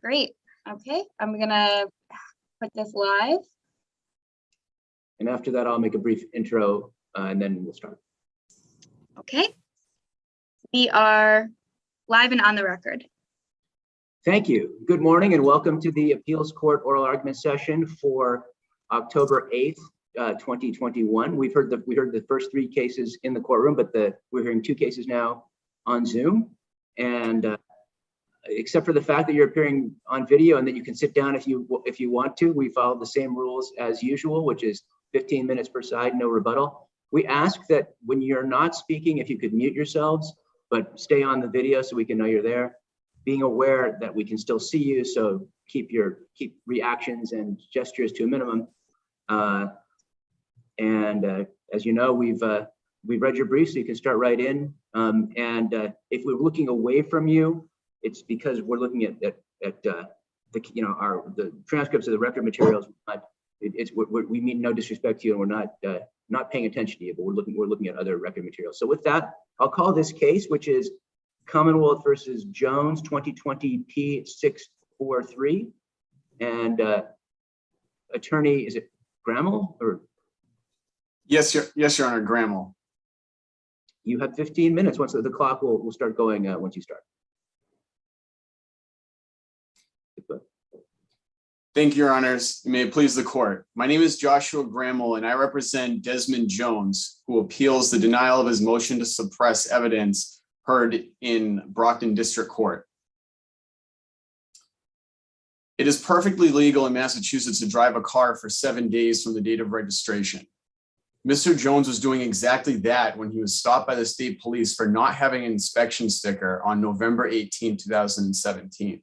great. Okay, I'm gonna put this live. And after that, I'll make a brief intro and then we'll start. Okay, we are live and on the record. Thank you. Good morning and welcome to the Appeals Court Oral Argument Session for October 8th, 2021. We heard the first three cases in the courtroom, but we're hearing two cases now on Zoom. And except for the fact that you're appearing on video and that you can sit down if you want to, we followed the same rules as usual, which is 15 minutes per side, no rebuttal. We ask that when you're not speaking, if you could mute yourselves, but stay on the video so we can know you're there. Being aware that we can still see you, so keep reactions and gestures to a minimum. As you know, we've read your brief, so you can start right in. If we're looking away from you, it's because we're looking at the transcripts of the record materials. We mean no disrespect to you, and we're not paying attention to you, but we're looking at other record materials. So with that, I'll call this case, which is Commonwealth versus Jones, 2020 P643, and attorney, is it Grammel or? Yes, Your Honor, Grammel. You have 15 minutes. Once the clock will start going once you start. Thank you, Your Honors. May it please the court. My name is Joshua Grammel, and I represent Desmond Jones, who appeals the denial of his motion to suppress evidence heard in Brockton District Court. It is perfectly legal in Massachusetts to drive a car for 7 days from the date of registration. Mr. Jones was doing exactly that when he was stopped by the state police for not having an inspection sticker on November 18, 2017.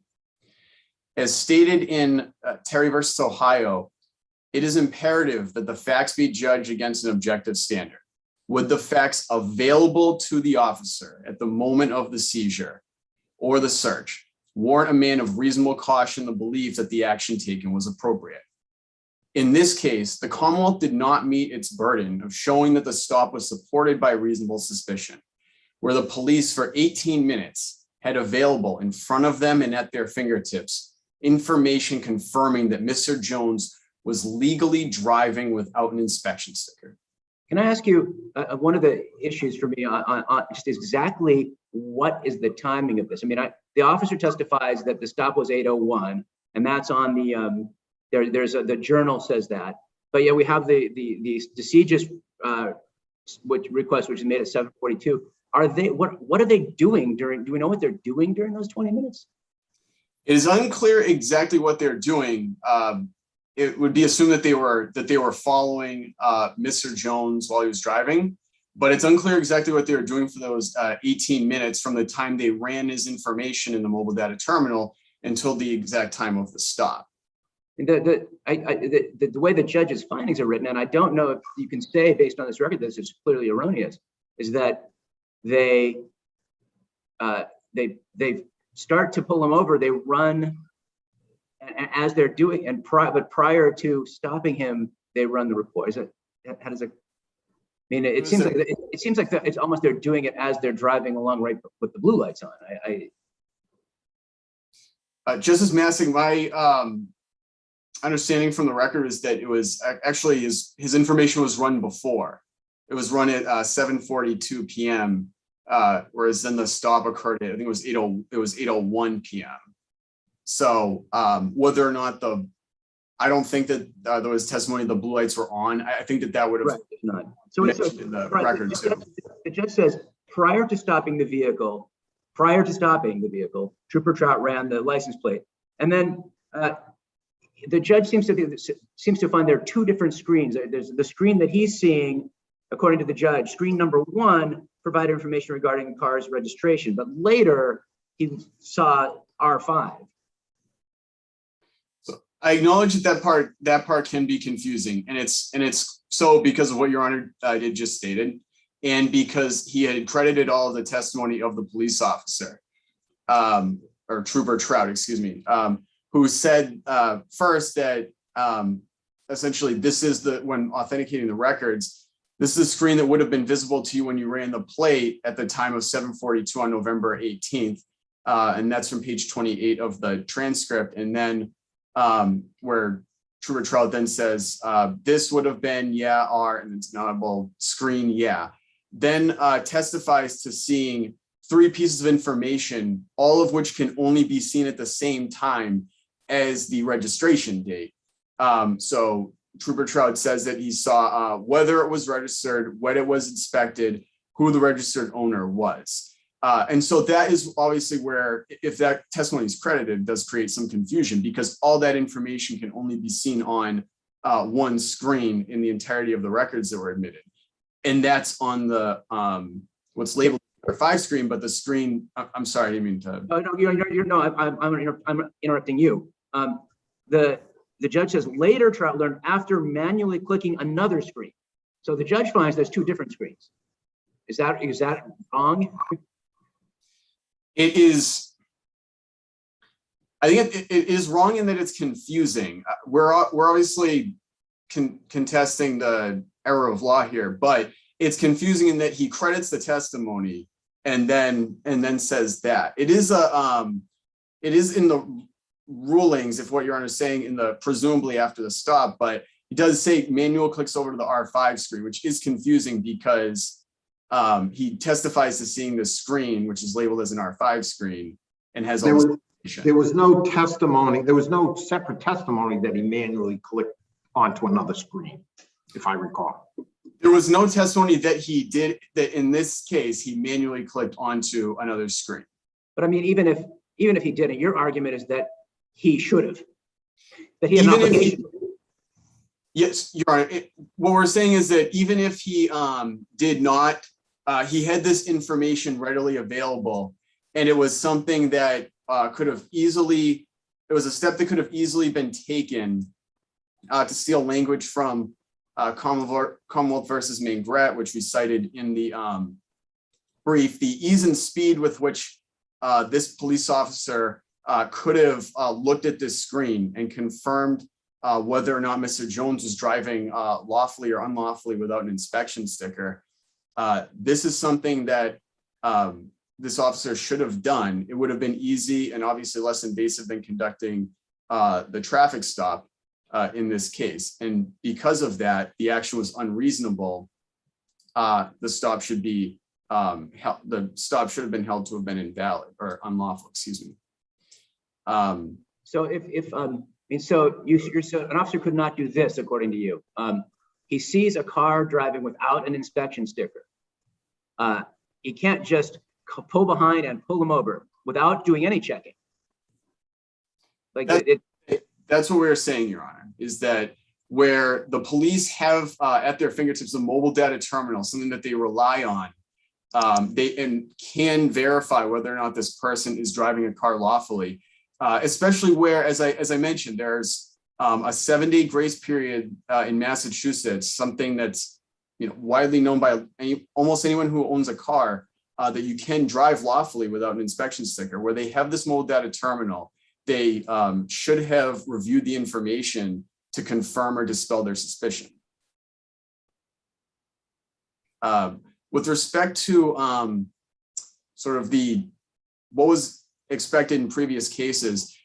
As stated in Terry versus Ohio, it is imperative that the facts be judged against an objective standard. Would the facts available to the officer at the moment of the seizure or the search warrant a man of reasonable caution the belief that the action taken was appropriate? In this case, the Commonwealth did not meet its burden of showing that the stop was supported by reasonable suspicion, where the police for 18 minutes had available in front of them and at their fingertips information confirming that Mr. Jones was legally driving without an inspection sticker. Can I ask you, one of the issues for me on just exactly what is the timing of this? I mean, the officer testifies that the stop was 8:01, and that's on the, the journal says that. But yeah, we have the CJIS request, which is made at 7:42. What are they doing do we know what they're doing during those 20 minutes? It is unclear exactly what they're doing. It would be assumed that they were following Mr. Jones while he was driving, but it's unclear exactly what they were doing for those 18 minutes from the time they ran his information in the mobile data terminal until the exact time of the stop. The way the judge's findings are written, and I don't know if you can say based on this record this is clearly erroneous, is that they start to pull him over, they run as they're doing, but prior to stopping him, they run the report. Is it? How does it? I mean, it seems like it's almost they're doing it as they're driving along, right, with the blue lights on. Justice Massing, my understanding from the record is that it was actually his information was run before. It was run at 7:42 p.m. Whereas then the stop occurred at, I think it was 8:01 p.m. So whether or not I don't think that there was testimony the blue lights were on. I think that would have not. So in the record too. The judge says prior to stopping the vehicle, Trooper Trout ran the license plate, and then the judge seems to find there are two different screens. There's the screen that he's seeing, according to the judge. Screen number one provided information regarding the car's registration, but later he saw R5. So I acknowledge that part can be confusing, and it's so because of what Your Honor did just stated, and because he had credited all of the testimony of the police officer, or Trooper Trout, excuse me, who said first that essentially this is when authenticating the records, this is the screen that would have been visible to you when you ran the plate at the time of 7:42 on November 18th. And that's from page 28 of the transcript. And then where Trooper Trout then says, this would have been, yeah, R, and it's an audible screen, yeah. Then testifies to seeing 3 pieces of information, all of which can only be seen at the same time as the registration date. So Trooper Trout says that he saw whether it was registered, when it was inspected, who the registered owner was. And so that is obviously where, if that testimony is credited, it does create some confusion, because all that information can only be seen on one screen in the entirety of the records that were admitted. And that's on the what's labeled R5 screen, but the screen, I'm sorry, I didn't mean to. Oh, no, I'm interrupting you. The judge says later Trout learned after manually clicking another screen. So the judge finds there's 2 different screens. Is that wrong? It is. I think it is wrong in that it's confusing. We're obviously contesting the error of law here, but it's confusing in that he credits the testimony and then says that it is in the rulings, if what Your Honor is saying, in the presumably after the stop, but it does say manual clicks over to the R5 screen, which is confusing because he testifies to seeing the screen, which is labeled as an R5 screen, and has all this information. There was no testimony, there was no separate testimony that he manually clicked onto another screen, if I recall. There was no testimony that he did, that in this case, he manually clicked onto another screen. But I mean, even if he didn't, your argument is that he should have. That he had an obligation. Yes, Your Honor. What we're saying is that even if he did not, he had this information readily available, and it was something that could have easily, it was a step that could have easily been taken to steal language from Commonwealth versus Mangret, which we cited in the brief. The ease and speed with which this police officer could have looked at this screen and confirmed whether or not Mr. Jones was driving lawfully or unlawfully without an inspection sticker. This is something that this officer should have done. It would have been easy and obviously less invasive than conducting the traffic stop in this case. And because of that, the action was unreasonable. The stop should be the stop should have been held to have been invalid or unlawful, excuse me. So so an officer could not do this, according to you. He sees a car driving without an inspection sticker. He can't just pull behind and pull him over without doing any checking. Like that's what we're saying, Your Honor, is that where the police have at their fingertips a mobile data terminal, something that they rely on, they can verify whether or not this person is driving a car lawfully, especially where, as I mentioned, there's a 7-day grace period in Massachusetts, something that's widely known by almost anyone who owns a car, that you can drive lawfully without an inspection sticker. Where they have this mobile data terminal, they should have reviewed the information to confirm or dispel their suspicion. With respect to sort of what was expected in previous cases,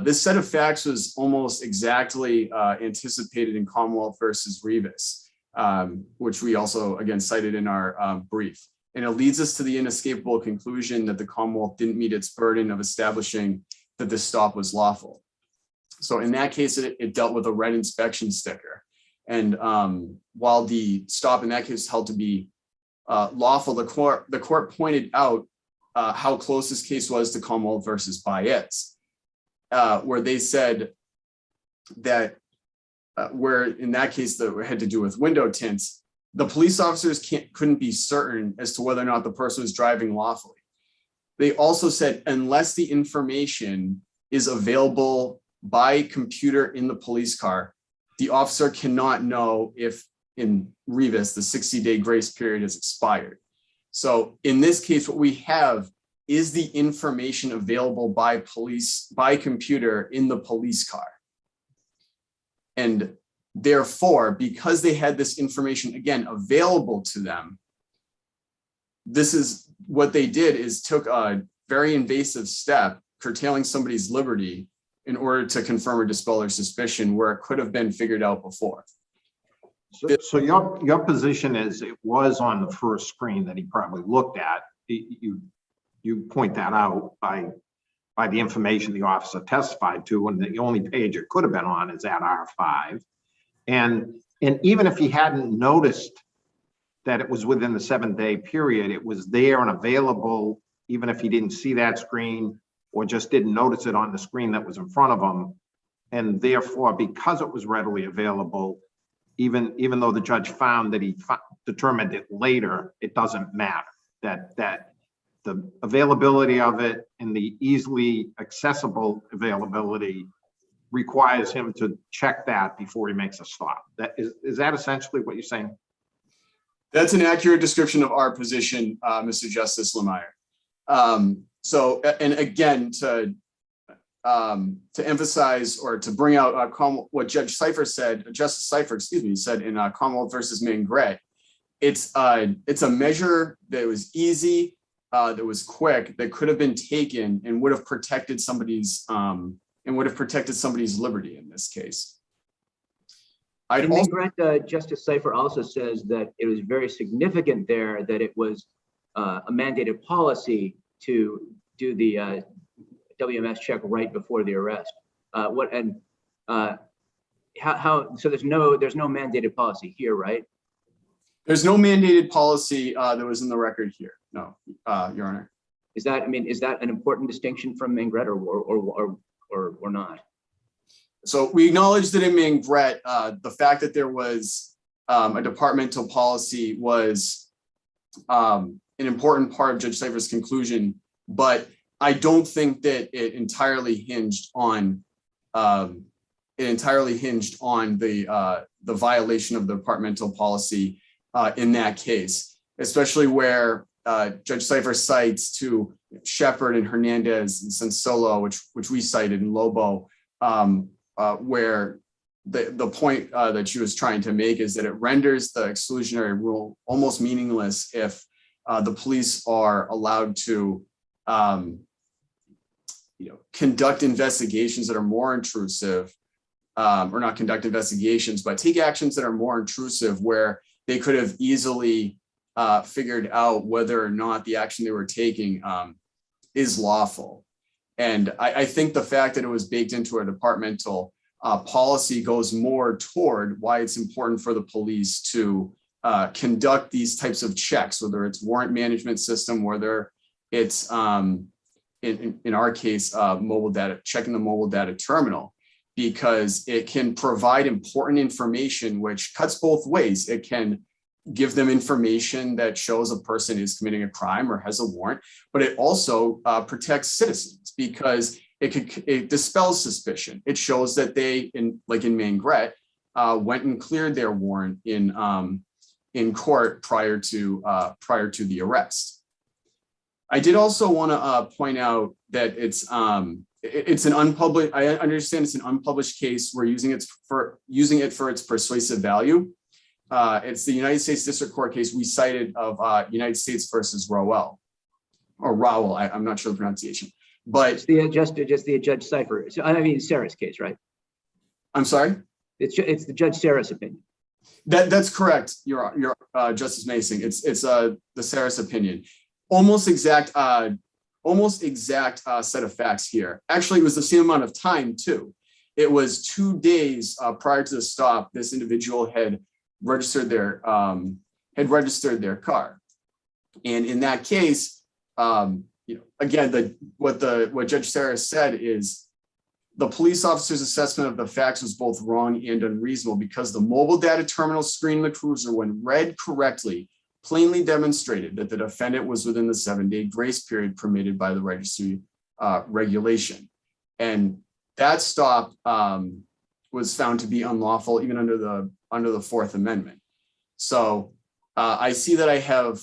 this set of facts was almost exactly anticipated in Commonwealth versus Rivas, which we also again cited in our brief. And it leads us to the inescapable conclusion that the Commonwealth didn't meet its burden of establishing that this stop was lawful. So in that case, it dealt with a red inspection sticker. And while the stop in that case held to be lawful, the court pointed out how close this case was to Commonwealth versus Baez, where they said that where in that case that had to do with window tints, the police officers couldn't be certain as to whether or not the person was driving lawfully. They also said, unless the information is available by computer in the police car, the officer cannot know if in Rivas, the 60-day grace period has expired. So in this case, what we have is the information available by computer in the police car. And therefore, because they had this information, again, available to them, this is what they did, is took a very invasive step, curtailing somebody's liberty in order to confirm or dispel their suspicion where it could have been figured out before. So your position is it was on the first screen that he probably looked at. You point that out by the information the officer testified to, and the only page it could have been on is at R5. And even if he hadn't noticed that it was within the 7-day period, it was there and available, even if he didn't see that screen or just didn't notice it on the screen that was in front of him. And therefore, because it was readily available, even though the judge found that he determined it later, it doesn't matter. That the availability of it and the easily accessible availability requires him to check that before he makes a stop. Is that essentially what you're saying? That's an accurate description of our position, Mr. Justice Lemire. So, and again, to emphasize or to bring out what Judge Cipher said, Justice Cipher, excuse me, said in Commonwealth versus Mangret, it's a measure that was easy, that was quick, that could have been taken and would have protected somebody's liberty in this case. Justice Cipher also says that it was very significant there that it was a mandated policy to do the WMS check right before the arrest. So there's no mandated policy here, right? There's no mandated policy that was in the record here. No, Your Honor. Is that an important distinction from Mangret or not? So we acknowledge that in Mangret, the fact that there was a departmental policy was an important part of Judge Cipher's conclusion, but I don't think that it entirely hinged on the violation of the departmental policy in that case, especially where Judge Cipher cites to Shepard and Hernandez and Sensolo, which we cited in Lobo, where the point that she was trying to make is that it renders the exclusionary rule almost meaningless if the police are allowed to conduct investigations that are more intrusive, or not conduct investigations, but take actions that are more intrusive where they could have easily figured out whether or not the action they were taking is lawful. And I think the fact that it was baked into a departmental policy goes more toward why it's important for the police to conduct these types of checks, whether it's warrant management system, whether it's, in our case, mobile data, checking the mobile data terminal, because it can provide important information which cuts both ways. It can give them information that shows a person is committing a crime or has a warrant, but it also protects citizens because it dispels suspicion. It shows that they, like in Mangret, went and cleared their warrant in court prior to the arrest. I did also want to point out that it's an unpublished. I understand it's an unpublished case. We're using it for its persuasive value. It's the United States District Court case we cited of United States versus Rowell, or Rowell. I'm not sure the pronunciation, but it's the Judge Cipher. So, I mean, Sarah's case, right? I'm sorry. It's the Judge Sarah's opinion. That's correct. Your Justice Mason. It's the Sarah's opinion. Almost exact set of facts here. Actually, it was the same amount of time too. It was 2 days prior to the stop. This individual had registered their car, and in that case, again, what Judge Sarah said is the police officer's assessment of the facts was both wrong and unreasonable because the mobile data terminal screen in the cruiser, when read correctly, plainly demonstrated that the defendant was within the 7-day grace period permitted by the registry regulation, and that stop was found to be unlawful even under the Fourth Amendment. So I see that I have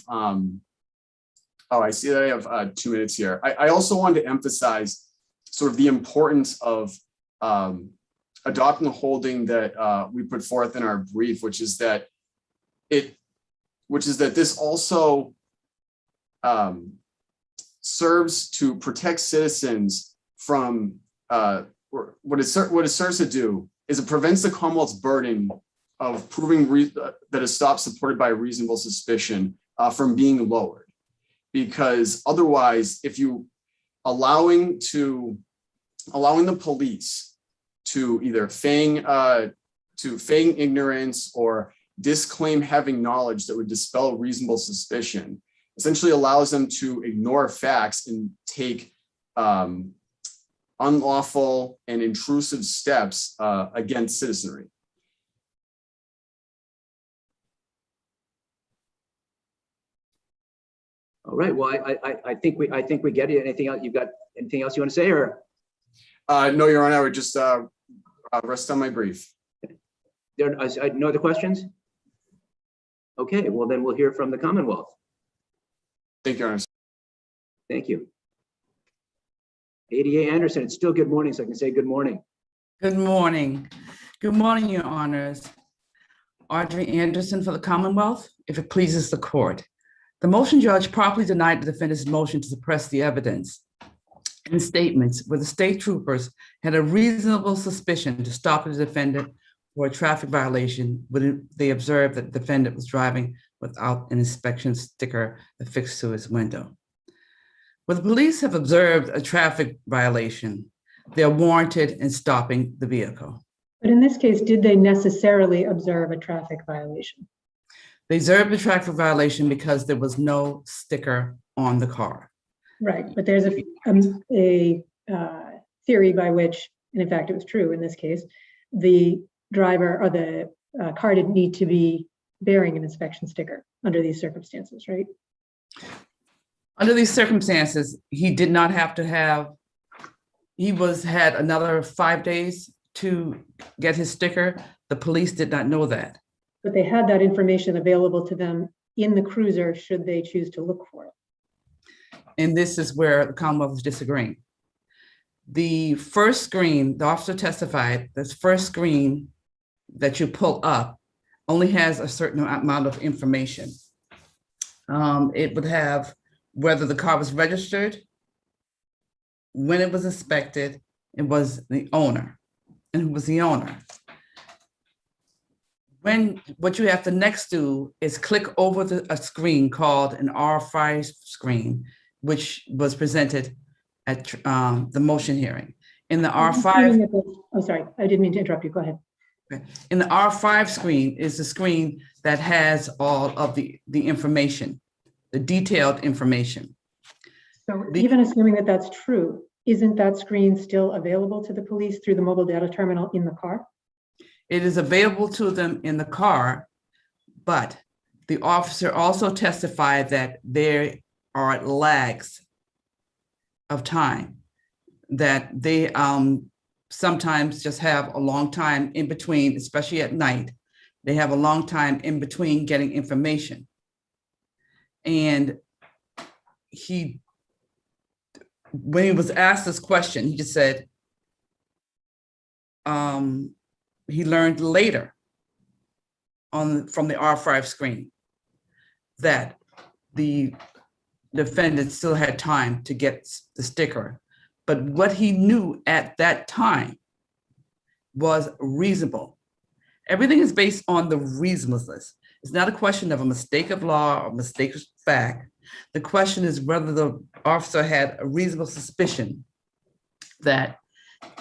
2 minutes here. I also wanted to emphasize sort of the importance of adopting the holding that we put forth in our brief, which is that this also serves to protect citizens from what it serves to do is it prevents the Commonwealth's burden of proving that a stop supported by reasonable suspicion from being lowered. Because otherwise, if you allowing the police to either feign ignorance or disclaim having knowledge that would dispel reasonable suspicion, essentially allows them to ignore facts and take unlawful and intrusive steps against citizenry. All right, well, I think we get it. Anything else? You got anything else you want to say, or? No, Your Honor, I would just rest on my brief. There are no other questions? Okay, well then we'll hear from the Commonwealth. Thank you, Your Honor. Thank you. ADA Anderson, it's still good morning, so I can say good morning. Good morning. Good morning, Your Honors. Audrey Anderson for the Commonwealth, if it pleases the court. The motion judge properly denied the defendant's motion to suppress the evidence and statements where the state troopers had a reasonable suspicion to stop the defendant for a traffic violation when they observed that the defendant was driving without an inspection sticker affixed to his window. When the police have observed a traffic violation, they are warranted in stopping the vehicle. But in this case, did they necessarily observe a traffic violation? They observed the traffic violation because there was no sticker on the car. Right, but there's a theory by which, and in fact it was true in this case, the driver or the car didn't need to be bearing an inspection sticker under these circumstances, right? Under these circumstances, he did not have to have, had another 5 days to get his sticker. The police did not know that. But they had that information available to them in the cruiser should they choose to look for it. And this is where the Commonwealth is disagreeing. The first screen, the officer testified, this first screen that you pull up only has a certain amount of information. It would have whether the car was registered, when it was inspected, it was the owner, and who was the owner. What you have to next do is click over a screen called an R5 screen, which was presented at the motion hearing. In the R5, oh, sorry, I didn't mean to interrupt you, go ahead. In the R5 screen is the screen that has all of the information, the detailed information. So even assuming that that's true, isn't that screen still available to the police through the mobile data terminal in the car? It is available to them in the car, but the officer also testified that there are lags of time, that they sometimes just have a long time in between, especially at night. They have a long time in between getting information. And when he was asked this question, he just said, he learned later from the R5 screen that the defendant still had time to get the sticker. But what he knew at that time was reasonable. Everything is based on the reasonableness. It's not a question of a mistake of law or mistake of fact. The question is whether the officer had a reasonable suspicion that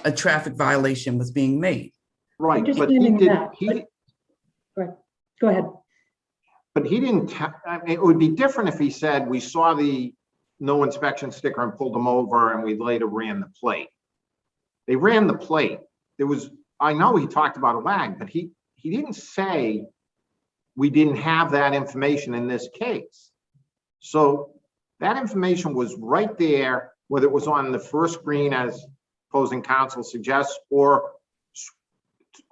a traffic violation was being made. Right, but Understanding that, go ahead. But he didn't, I mean, it would be different if he said, we saw the no inspection sticker and pulled them over and we later ran the plate. They ran the plate. There was, I know he talked about a lag, but he didn't say we didn't have that information in this case. So that information was right there, whether it was on the first screen as opposing counsel suggests, or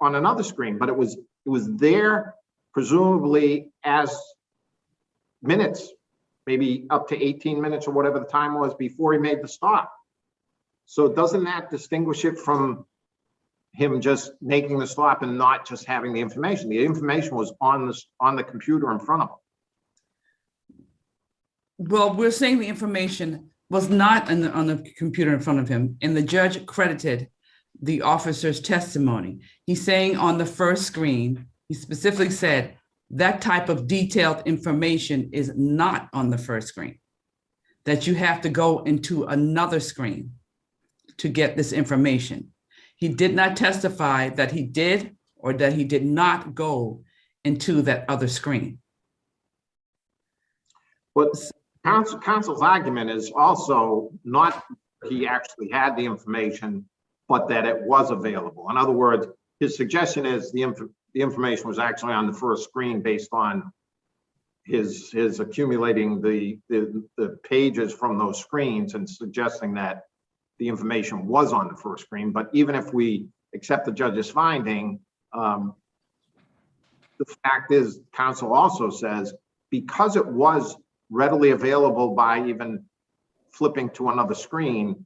on another screen, but it was there presumably as minutes, maybe up to 18 minutes or whatever the time was before he made the stop. So doesn't that distinguish it from him just making the stop and not just having the information? The information was on the computer in front of him. Well, we're saying the information was not on the computer in front of him, and the judge credited the officer's testimony. He's saying on the first screen, he specifically said that type of detailed information is not on the first screen, that you have to go into another screen to get this information. He did not testify that he did or that he did not go into that other screen. But counsel's argument is also not he actually had the information, but that it was available. In other words, his suggestion is the information was actually on the first screen based on his accumulating the pages from those screens and suggesting that the information was on the first screen. But even if we accept the judge's finding, the fact is, counsel also says, because it was readily available by even flipping to another screen,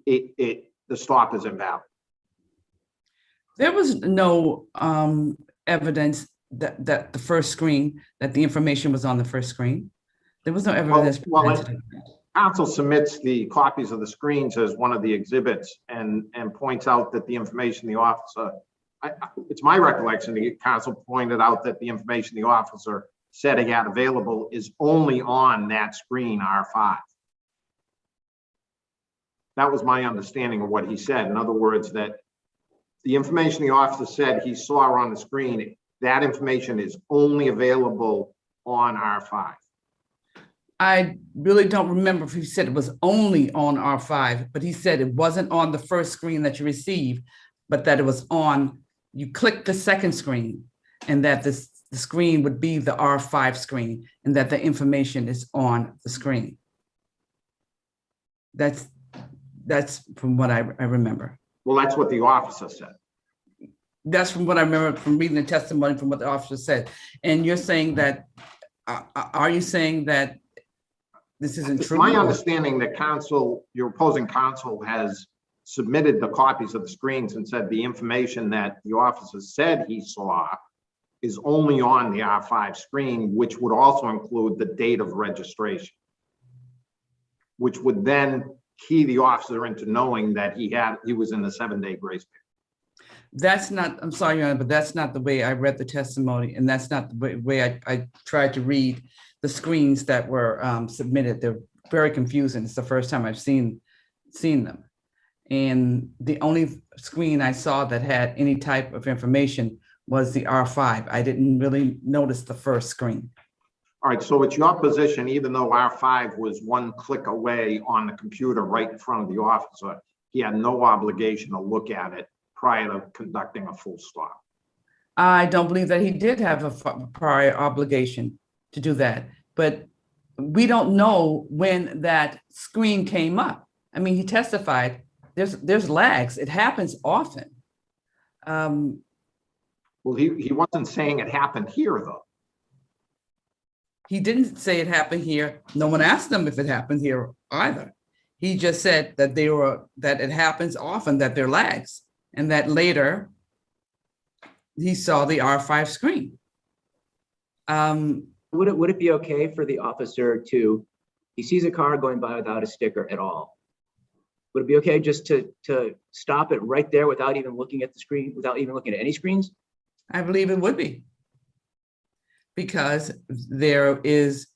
the stop is invalid. There was no evidence that the first screen, that the information was on the first screen. There was no evidence. Counsel submits the copies of the screens as one of the exhibits and points out that the information the officer, it's my recollection, the counsel pointed out that the information the officer said he had available is only on that screen, R5. That was my understanding of what he said. In other words, that the information the officer said he saw on the screen, that information is only available on R5. I really don't remember if he said it was only on R5, but he said it wasn't on the first screen that you received, but that it was on, you click the second screen, and that the screen would be the R5 screen, and that the information is on the screen. That's from what I remember. Well, that's what the officer said. That's from what I remember from reading the testimony from what the officer said. And you're saying that, are you saying that this isn't It's true? my understanding that counsel, your opposing counsel, has submitted the copies of the screens and said the information that the officer said he saw is only on the R5 screen, which would also include the date of registration, which would then key the officer into knowing that he was in the 7-day grace period. That's not, I'm sorry, Your Honor, but that's not the way I read the testimony, and that's not the way I tried to read the screens that were submitted. They're very confusing. It's the first time I've seen them. And the only screen I saw that had any type of information was the R5. I didn't really notice the first screen. All right, so it's your position, even though R5 was one click away on the computer right in front of the officer, he had no obligation to look at it prior to conducting a full stop. I don't believe that he did have a prior obligation to do that, but we don't know when that screen came up. I mean, he testified, there's lags. It happens often. Well, he wasn't saying it happened here, though. He didn't say it happened here. No one asked him if it happened here either. He just said that that it happens often, that there are lags, and that later he saw the R5 screen. Would it be okay for the officer he sees a car going by without a sticker at all? Would it be okay just to stop it right there without even looking at the screen, without even looking at any screens? I believe it would be, because there is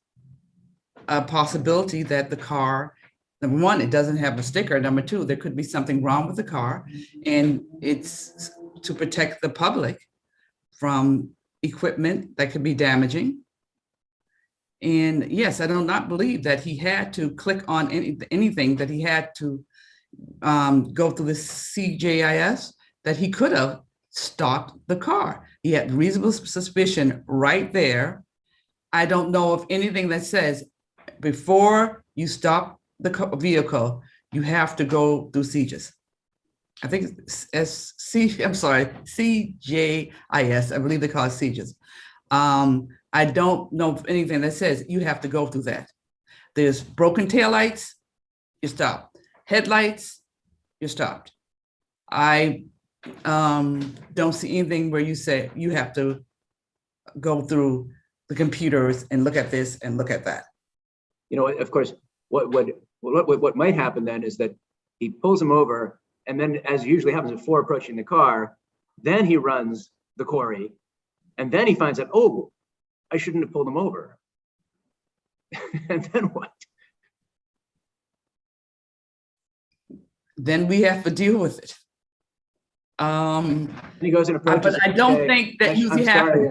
a possibility that the car, number one, it doesn't have a sticker. Number two, there could be something wrong with the car, and it's to protect the public from equipment that could be damaging. And yes, I do not believe that he had to click on anything, that he had to go through the CJIS, that he could have stopped the car. He had reasonable suspicion right there. I don't know of anything that says before you stop the vehicle, you have to go through CJIS. I think it's CJIS, I believe they call it CJIS. I don't know of anything that says you have to go through that. There's broken taillights, you stop. Headlights, you're stopped. I don't see anything where you say you have to go through the computers and look at this and look at that. You know, of course, what what might happen then is that he pulls him over, and then, as usually happens before approaching the car, then he runs the query, and then he finds out, oh, I shouldn't have pulled him over. And then what? Then we have to deal with it. And he goes and approaches. But I don't think that I'm usually sorry.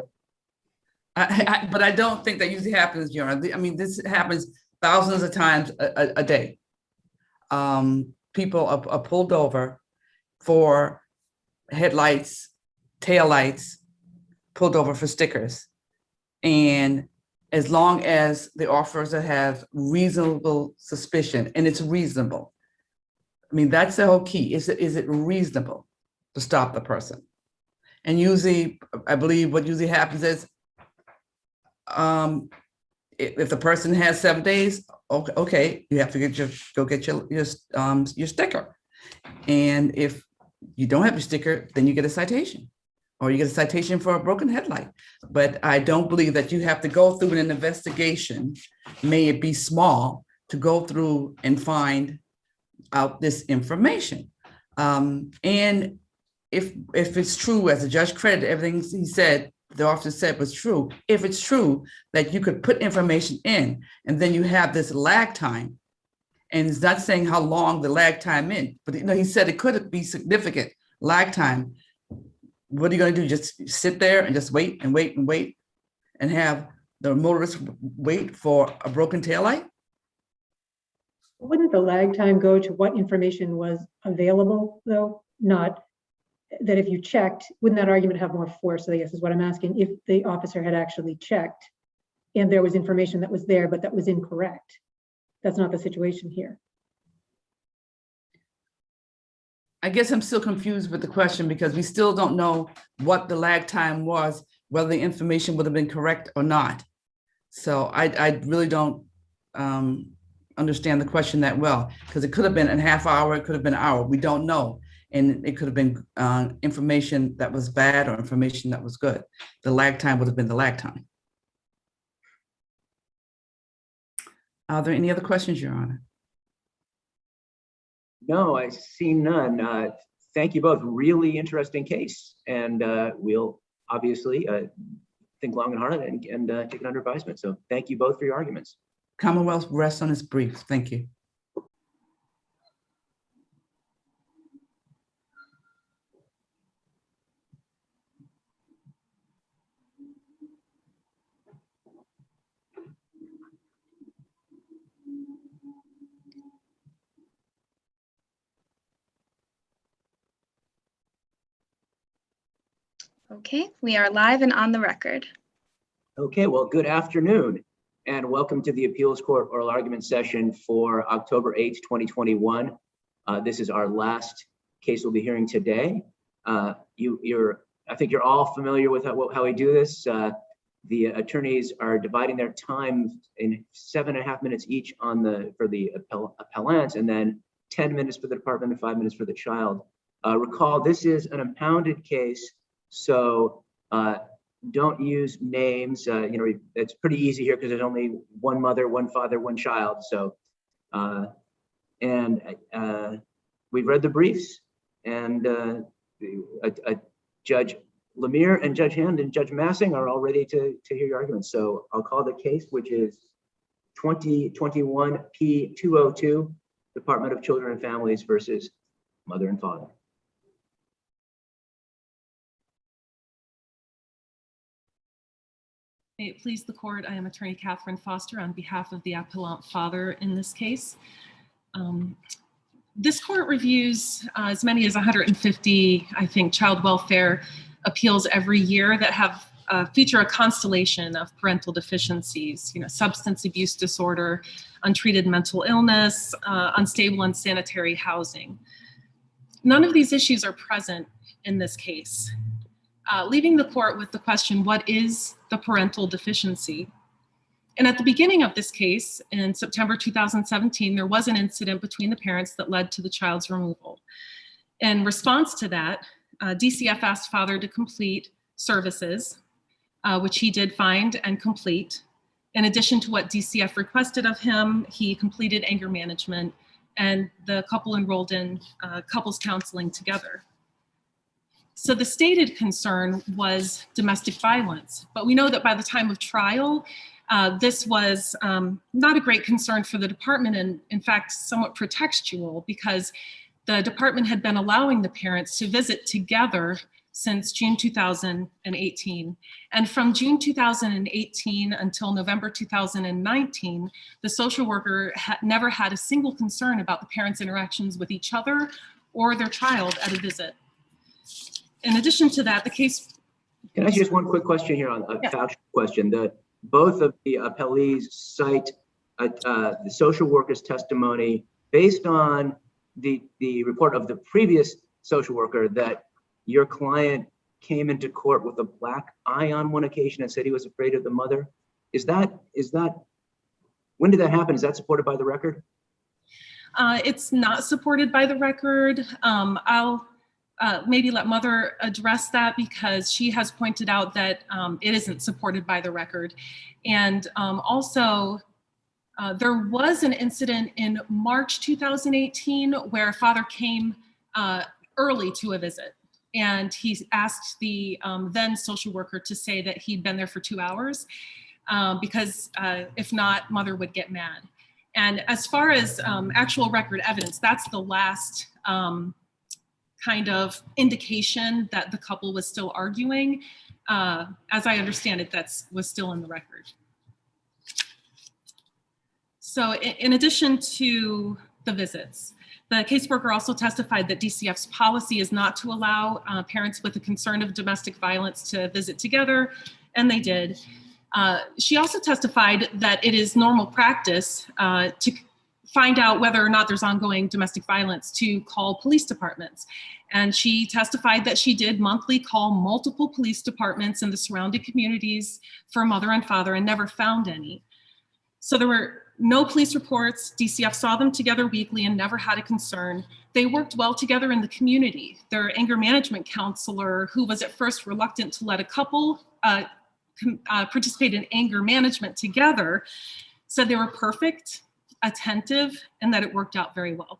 happens. But I don't think that usually happens, Your Honor. I mean, this happens thousands of times a day. People are pulled over for headlights, taillights, pulled over for stickers. And as long as the officer has reasonable suspicion, and it's reasonable. I mean, that's the whole key. Is it reasonable to stop the person? And usually, I believe what usually happens is, if the person has 7 days, okay, you have to go get your sticker. And if you don't have your sticker, then you get a citation, or you get a citation for a broken headlight. But I don't believe that you have to go through an investigation, may it be small, to go through and find out this information. And if it's true, as the judge credited everything he said, the officer said was true, if it's true that you could put information in and then you have this lag time, and it's not saying how long the lag time in, but he said it could be significant lag time. What are you going to do? Just sit there and just wait and wait and wait and have the motorist wait for a broken taillight? Wouldn't the lag time go to what information was available, though? Not that if you checked, wouldn't that argument have more force, I guess is what I'm asking, if the officer had actually checked and there was information that was there, but that was incorrect? That's not the situation here. I guess I'm still confused with the question, because we still don't know what the lag time was, whether the information would have been correct or not. So I really don't understand the question that well, because it could have been a half hour, it could have been an hour, we don't know. And it could have been information that was bad or information that was good. The lag time would have been the lag time. Are there any other questions, Your Honor? No, I see none. Thank you both. Really interesting case. And we'll obviously think long and hard and take it under advisement. So thank you both for your arguments. Commonwealth rests on its briefs. Thank you. Okay, we are live and on the record. Okay, well, good afternoon and welcome to the Appeals Court Oral Argument Session for October 8th, 2021. This is our last case we'll be hearing today. I think you're all familiar with how we do this. The attorneys are dividing their time in 7.5 minutes each for the appellant, and then 10 minutes for the department and 5 minutes for the child. Recall, this is an impounded case, so don't use names. It's pretty easy here because there's only one mother, one father, one child. So, we've read the briefs, and Judge Lemire and Judge Hand and Judge Massing are all ready to hear your arguments. So I'll call the case, which is 2021 P202, Department of Children and Families versus Mother and Father. May it please the court, I am attorney Catherine Foster on behalf of the appellant father in this case. This court reviews as many as 150, I think, child welfare appeals every year that have feature a constellation of parental deficiencies, substance abuse disorder, untreated mental illness, unstable and sanitary housing. None of these issues are present in this case. Leaving the court with the question, what is the parental deficiency? And at the beginning of this case, in September 2017, there was an incident between the parents that led to the child's removal. In response to that, DCF asked father to complete services, which he did find and complete. In addition to what DCF requested of him, he completed anger management, and the couple enrolled in couples counseling together. So the stated concern was domestic violence, but we know that by the time of trial, this was not a great concern for the department, and in fact, somewhat pretextual, because the department had been allowing the parents to visit together since June 2018. And from June 2018 until November 2019, the social worker never had a single concern about the parents' interactions with each other or their child at a visit. In addition to that, the case... Can I ask you just one quick question here on a factual question? Both of the appellees cite the social worker's testimony based on the report of the previous social worker that your client came into court with a black eye on one occasion and said he was afraid of the mother. Is that when did that happen? Is that supported by the record? It's not supported by the record. I'll maybe let Mother address that, because she has pointed out that it isn't supported by the record. And also, there was an incident in March 2018 where father came early to a visit, and he asked the then social worker to say that he'd been there for 2 hours, because if not, Mother would get mad. And as far as actual record evidence, that's the last kind of indication that the couple was still arguing. As I understand it, was still in the record. So in addition to the visits, the caseworker also testified that DCF's policy is not to allow parents with a concern of domestic violence to visit together, and they did. She also testified that it is normal practice to find out whether or not there's ongoing domestic violence to call police departments. And she testified that she did monthly call multiple police departments in the surrounding communities for mother and father and never found any. So there were no police reports. DCF saw them together weekly and never had a concern. They worked well together in the community. Their anger management counselor, who was at first reluctant to let a couple participate in anger management together, said they were perfect, attentive, and that it worked out very well.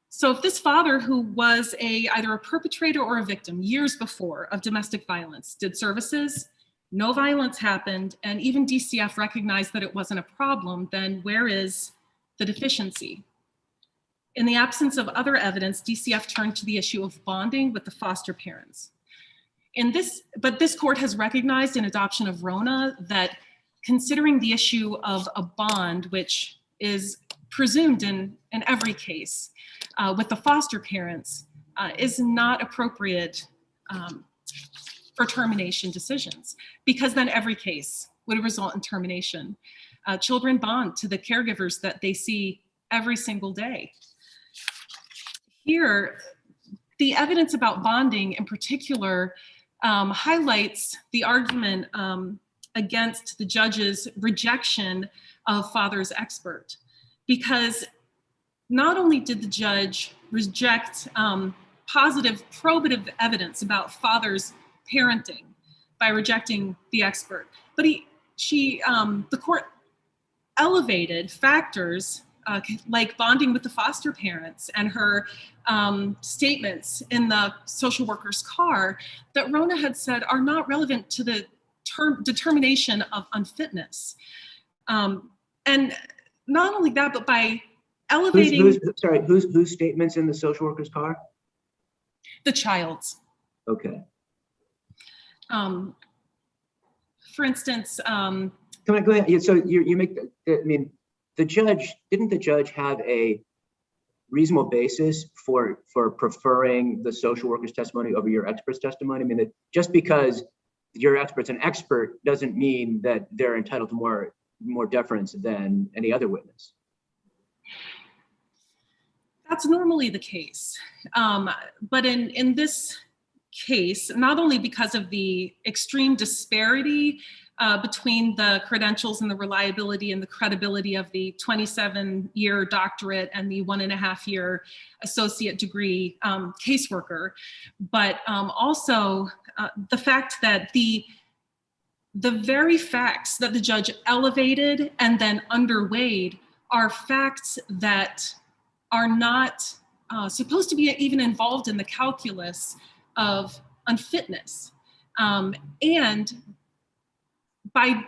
So if this father, who was either a perpetrator or a victim years before of domestic violence, did services, no violence happened, and even DCF recognized that it wasn't a problem, then where is the deficiency? In the absence of other evidence, DCF turned to the issue of bonding with the foster parents. But this court has recognized in adoption of RONA that considering the issue of a bond, which is presumed in every case with the foster parents, is not appropriate for termination decisions, because then every case would result in termination. Children bond to the caregivers that they see every single day. Here, the evidence about bonding in particular highlights the argument against the judge's rejection of father's expert, because not only did the judge reject positive probative evidence about father's parenting by rejecting the expert, but the court elevated factors like bonding with the foster parents and her statements in the social worker's car that RONA had said are not relevant to the determination of unfitness. And not only that, but by elevating— Whose statements in the social worker's car? The child's. Okay. For instance— Go ahead. So you make, didn't the judge have a reasonable basis for preferring the social worker's testimony over your expert's testimony? I mean, just because your expert's an expert doesn't mean that they're entitled to more deference than any other witness. That's normally the case. But in this case, not only because of the extreme disparity between the credentials and the reliability and the credibility of the 27-year doctorate and the 1.5-year associate degree caseworker, but also the fact that the the very facts that the judge elevated and then underweighed are facts that are not supposed to be even involved in the calculus of unfitness. And by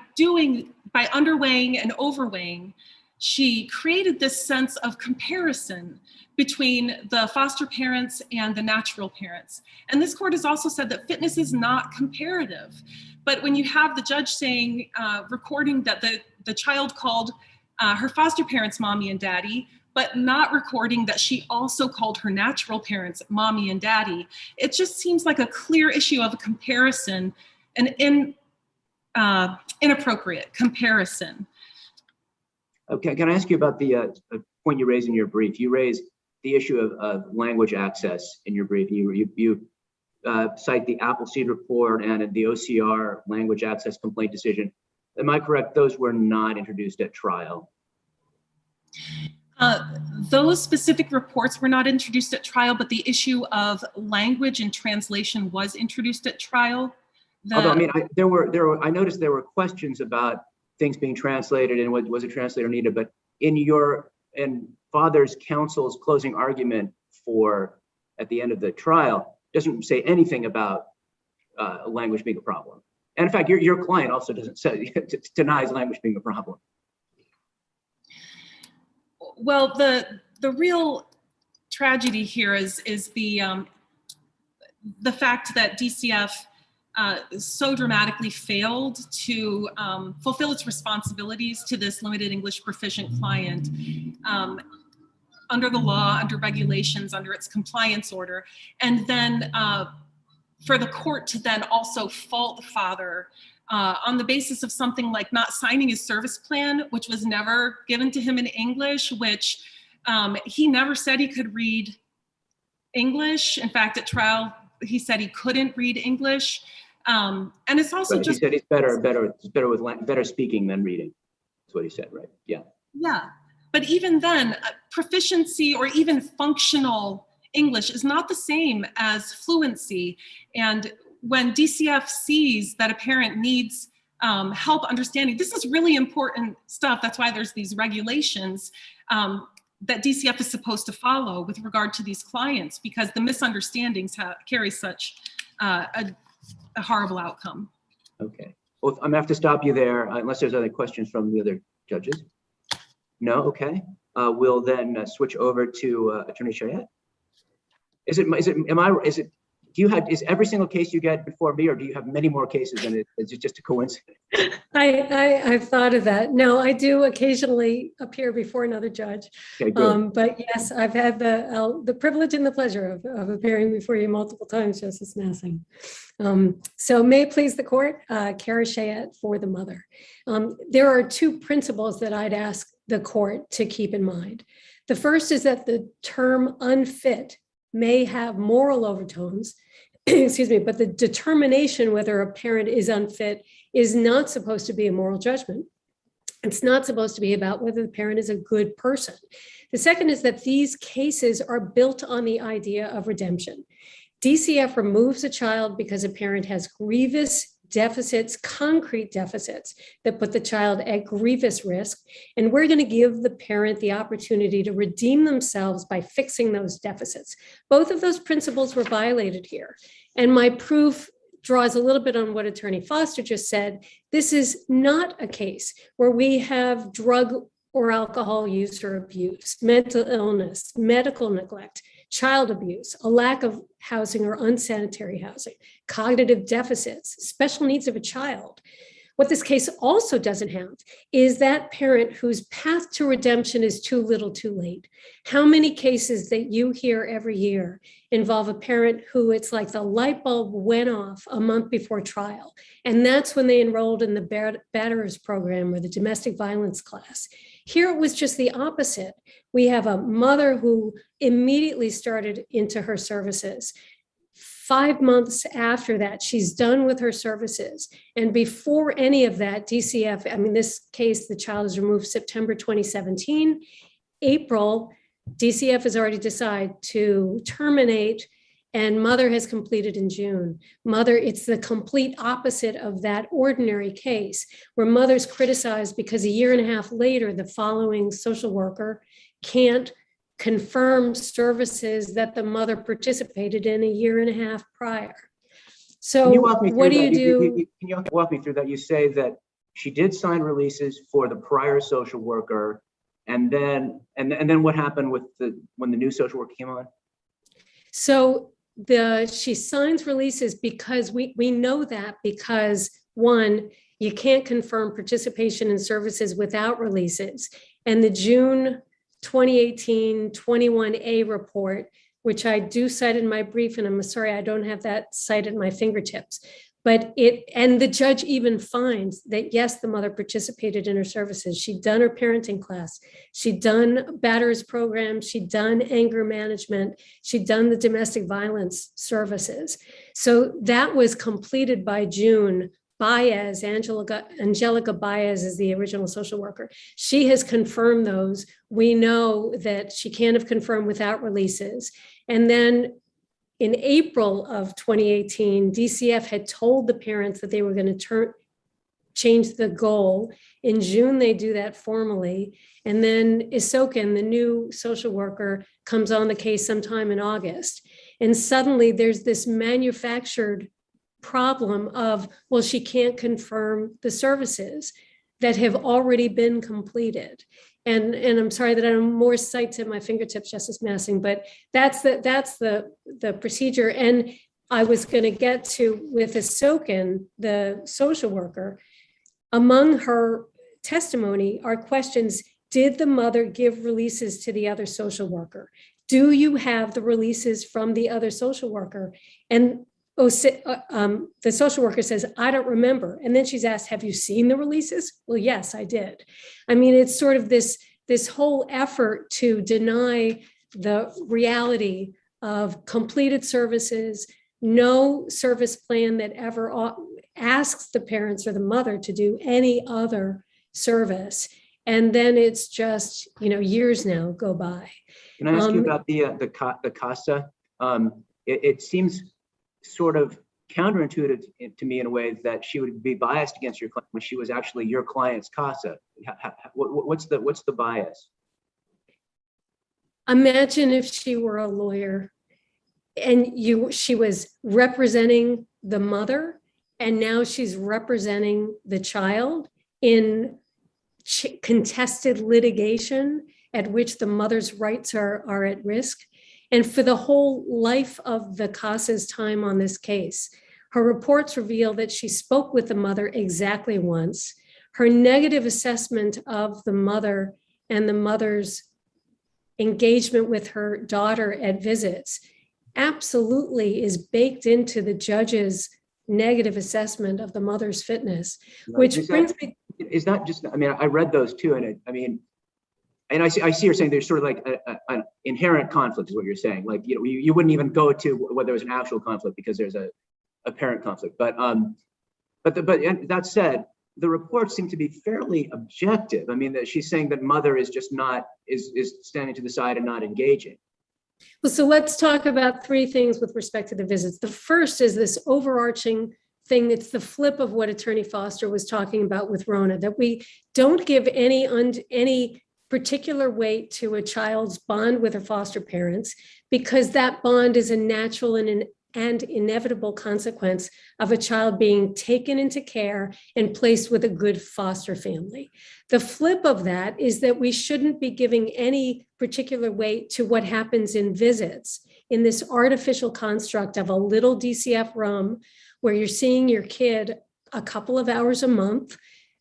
underweighing and overweighing, she created this sense of comparison between the foster parents and the natural parents. And this court has also said that fitness is not comparative. But when you have the judge saying, recording that the child called her foster parents mommy and daddy, but not recording that she also called her natural parents mommy and daddy, it just seems like a clear issue of a comparison, an inappropriate comparison. Okay, can I ask you about the point you raised in your brief? You raised the issue of language access in your brief. You cite the Appleseed report and the OCR language access complaint decision. Am I correct? Those were not introduced at trial. Those specific reports were not introduced at trial, but the issue of language and translation was introduced at trial. Although, I mean, I noticed there were questions about things being translated and was a translator needed, but in your and father's counsel's closing argument at the end of the trial doesn't say anything about language being a problem. And in fact, your client also doesn't say, denies language being a problem. Well, the real tragedy here is the fact that DCF so dramatically failed to fulfill its responsibilities to this limited English proficient client under the law, under regulations, under its compliance order, and then for the court to then also fault the father on the basis of something like not signing his service plan, which was never given to him in English, which he never said he could read English. In fact, at trial, he said he couldn't read English. And it's also He said he's better speaking than reading. That's what he said, right? Yeah. Yeah, but even then, proficiency or even functional English is not the same as fluency. And when DCF sees that a parent needs help understanding, this is really important stuff. That's why there's these regulations that DCF is supposed to follow with regard to these clients, because the misunderstandings carry such a horrible outcome. Okay. Well, I'm gonna have to stop you there unless there's other questions from the other judges. No. Okay. We'll then switch over to Attorney Chayette. Is every single case you get before me, or do you have many more cases and is it just a coincidence? I've thought of that. No, I do occasionally appear before another judge. Okay, good. But yes, I've had the privilege and the pleasure of appearing before you multiple times, Justice Nassing. So may it please the court, Kara Chayette for the mother. There are two principles that I'd ask the court to keep in mind. The first is that the term unfit may have moral overtones, excuse me, but the determination whether a parent is unfit is not supposed to be a moral judgment. It's not supposed to be about whether the parent is a good person. The second is that these cases are built on the idea of redemption. DCF removes a child because a parent has grievous deficits, concrete deficits that put the child at grievous risk. And we're going to give the parent the opportunity to redeem themselves by fixing those deficits. Both of those principles were violated here. And my proof draws a little bit on what Attorney Foster just said. This is not a case where we have drug or alcohol use or abuse, mental illness, medical neglect, child abuse, a lack of housing or unsanitary housing, cognitive deficits, special needs of a child. What this case also doesn't have is that parent whose path to redemption is too little too late. How many cases that you hear every year involve a parent who it's like the light bulb went off a month before trial, and that's when they enrolled in the batterers program or the domestic violence class. Here it was just the opposite. We have a mother who immediately started into her services. 5 months after that, she's done with her services. And before any of that, DCF, I mean, this case, the child is removed September 2017. April, DCF has already decided to terminate and mother has completed in June. Mother, it's the complete opposite of that ordinary case where mother's criticized because a year and a half later, the following social worker can't confirm services that the mother participated in a year and a half prior. So Can you walk me through what do that? you do? Can you walk me through that? You say that she did sign releases for the prior social worker, and then what happened with when the new social worker came on? So she signs releases because we know that because one, you can't confirm participation in services without releases. And the June 2018 21A report, which I do cite in my brief, and I'm sorry, I don't have that cited at my fingertips, but and the judge even finds that yes, the mother participated in her services. She'd done her parenting class. She'd done batters program. She'd done anger management. She'd done the domestic violence services. So that was completed by June. Baez, Angelica Baez is the original social worker. She has confirmed those. We know that she can't have confirmed without releases. And then in April of 2018, DCF had told the parents that they were going to change the goal. In June, they do that formally. And then Isokin, the new social worker, comes on the case sometime in August. And suddenly there's this manufactured problem of, well, she can't confirm the services that have already been completed. And I'm sorry that I have more cites at my fingertips, Justice Massing, but that's the procedure. And I was going to get to with Isokin, the social worker, among her testimony are questions: did the mother give releases to the other social worker? Do you have the releases from the other social worker? And the social worker says, I don't remember. And then she's asked, have you seen the releases? Well, yes, I did. I mean, it's sort of this whole effort to deny the reality of completed services, no service plan that ever asks the parents or the mother to do any other service. And then it's just, years now go by. Can I ask you about the CASA? It seems sort of counterintuitive to me in a way that she would be biased against your client when she was actually your client's CASA. What's the bias? Imagine if she were a lawyer and she was representing the mother, and now she's representing the child in contested litigation at which the mother's rights are at risk. And for the whole life of the CASA's time on this case, her reports reveal that she spoke with the mother exactly once. Her negative assessment of the mother and the mother's engagement with her daughter at visits absolutely is baked into the judge's negative assessment of the mother's fitness, which brings me. Is that just, I read those too, and I see you're saying there's sort of like an inherent conflict is what you're saying. Like, you wouldn't even go to whether there's an actual conflict because there's a apparent conflict. But that said, the reports seem to be fairly objective. That she's saying that mother is just not, is standing to the side and not engaging. Well, so let's talk about three things with respect to the visits. The first is this overarching thing. It's the flip of what Attorney Foster was talking about with Rona, that we don't give any particular weight to a child's bond with her foster parents, because that bond is a natural and inevitable consequence of a child being taken into care and placed with a good foster family. The flip of that is that we shouldn't be giving any particular weight to what happens in visits in this artificial construct of a little DCF room where you're seeing your kid a couple of hours a month,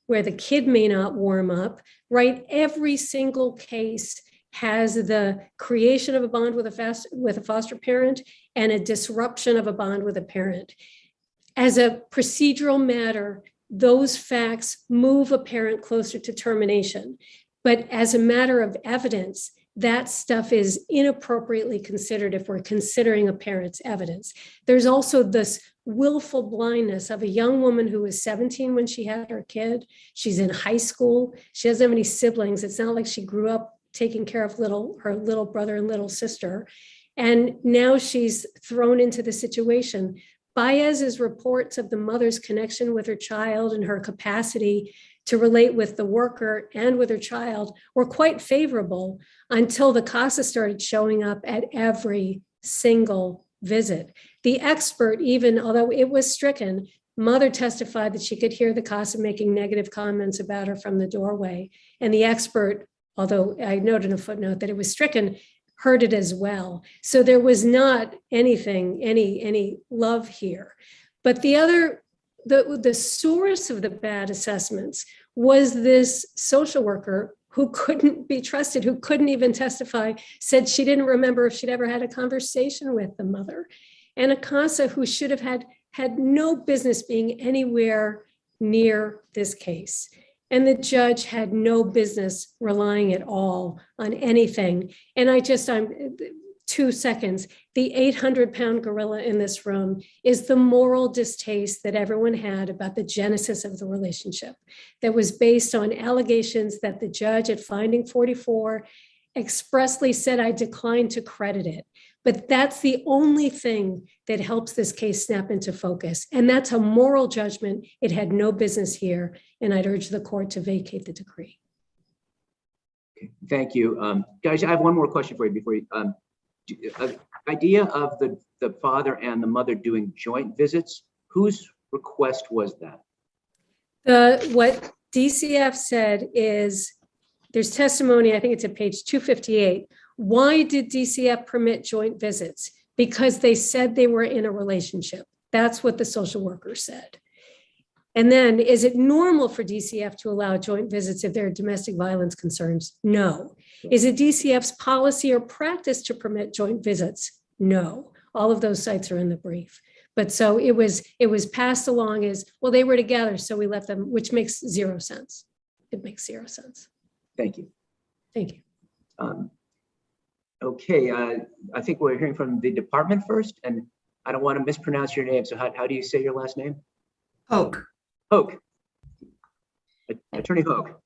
where the kid may not warm up, right? Every single case has the creation of a bond with a foster parent and a disruption of a bond with a parent. As a procedural matter, those facts move a parent closer to termination. But as a matter of evidence, that stuff is inappropriately considered if we're considering a parent's evidence. There's also this willful blindness of a young woman who was 17 when she had her kid. She's in high school. She doesn't have any siblings. It's not like she grew up taking care of her little brother and little sister. And now she's thrown into the situation. Baez's reports of the mother's connection with her child and her capacity to relate with the worker and with her child were quite favorable until the CASA started showing up at every single visit. The expert, even although it was stricken, mother testified that she could hear the CASA making negative comments about her from the doorway. And the expert, although I noted in a footnote that it was stricken, heard it as well. So there was not anything, any love here. But the source of the bad assessments was this social worker who couldn't be trusted, who couldn't even testify, said she didn't remember if she'd ever had a conversation with the mother. And a CASA who should have had no business being anywhere near this case. And the judge had no business relying at all on anything. And I'm 2 seconds. The 800-pound gorilla in this room is the moral distaste that everyone had about the genesis of the relationship that was based on allegations that the judge at finding 44 expressly said, I declined to credit it. But that's the only thing that helps this case snap into focus. And that's a moral judgment. It had no business here. And I'd urge the court to vacate the decree. Okay, thank you. Guys, I have one more question for you before you, idea of the father and the mother doing joint visits, whose request was that? What DCF said is, there's testimony, I think it's at page 258. Why did DCF permit joint visits? Because they said they were in a relationship. That's what the social worker said. And then, is it normal for DCF to allow joint visits if there are domestic violence concerns? No. Is it DCF's policy or practice to permit joint visits? No. All of those sites are in the brief. But so it was passed along as, well, they were together, so we let them, which makes zero sense. It makes zero sense. Thank you. Thank you. Okay, I think we're hearing from the department first, and I don't want to mispronounce your name. So how do you say your last name? Hoke. Hoke. Attorney Hoke.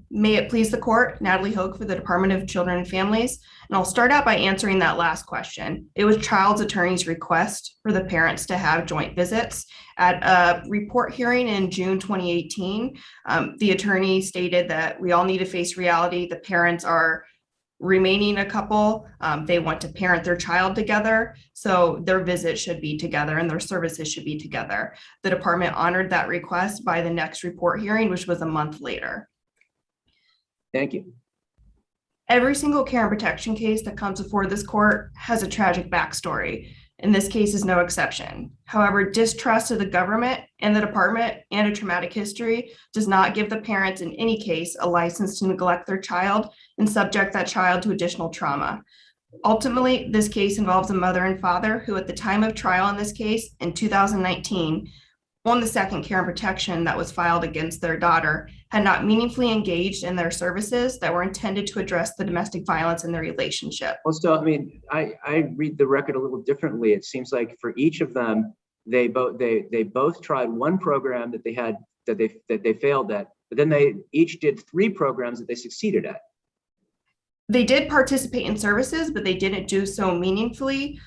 May it please the court, Natalie Hoke for the Department of Children and Families. And I'll start out by answering that last question. It was child's attorney's request for the parents to have joint visits. At a report hearing in June 2018, the attorney stated that we all need to face reality. The parents are remaining a couple. They want to parent their child together. So their visit should be together and their services should be together. The department honored that request by the next report hearing, which was a month later. Thank you. Every single care and protection case that comes before this court has a tragic backstory, and this case is no exception. However, distrust of the government and the department and a traumatic history does not give the parents in any case a license to neglect their child and subject that child to additional trauma. Ultimately, this case involves a mother and father who, at the time of trial in this case in 2019, on the second care and protection that was filed against their daughter, had not meaningfully engaged in their services that were intended to address the domestic violence in their relationship. Well, so I mean, I read the record a little differently. It seems like for each of them, they both tried one program that they had that they failed at, but then they each did 3 programs that they succeeded at. They did participate in services, but they didn't do so meaningfully.